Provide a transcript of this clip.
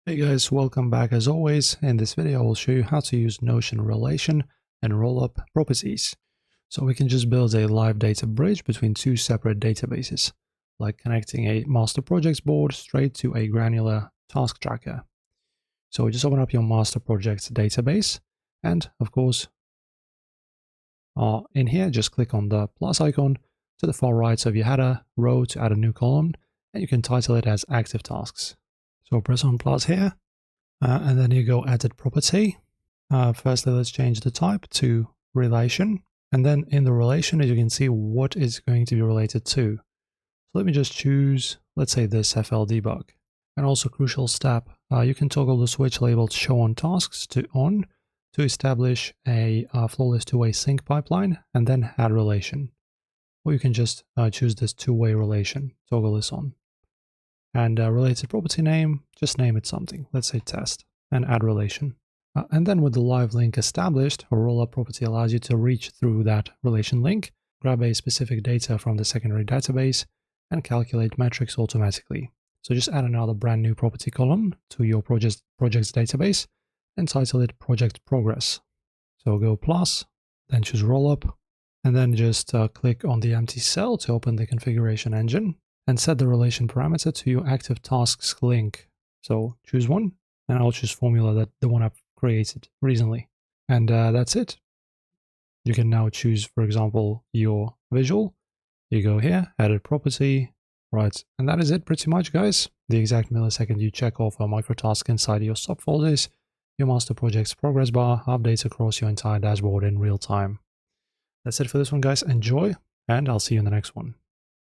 Hey guys, welcome back as always. In this video I will show you how to use Notion relation and rollup properties. So we can just build a live data bridge between two separate databases, like connecting a master projects board straight to a granular task tracker. So just open up your master projects database and of course in here just click on the plus icon to the far right of your header row to add a new column, and you can title it as active tasks. So press on plus here, and then you go edit property. Firstly, let's change the type to relation. And then in the relation, as you can see, what is going to be related to. So let me just choose, let's say this FL debug. And also crucial step, you can toggle the switch labeled show on tasks to on to establish a flawless two-way sync pipeline and then add relation. Or you can just choose this two-way relation, toggle this on. And related property name, just name it something, let's say test, and add relation. And then with the live link established, a rollup property allows you to reach through that relation link, grab a specific data from the secondary database, and calculate metrics automatically. So just add another brand new property column to your project's database and title it project progress. So go plus, then choose rollup, and then just click on the empty cell to open the configuration engine and set the relation parameter to your active tasks link. So choose one, and I'll choose formula, that the one I've created recently. And that's it. You can now choose, for example, your visual. You go here, edit property, right? And that is it pretty much, guys. The exact millisecond you check off a microtask inside your subfolders, your master project's progress bar updates across your entire dashboard in real time. That's it for this one, guys. Enjoy, and I'll see you in the next one.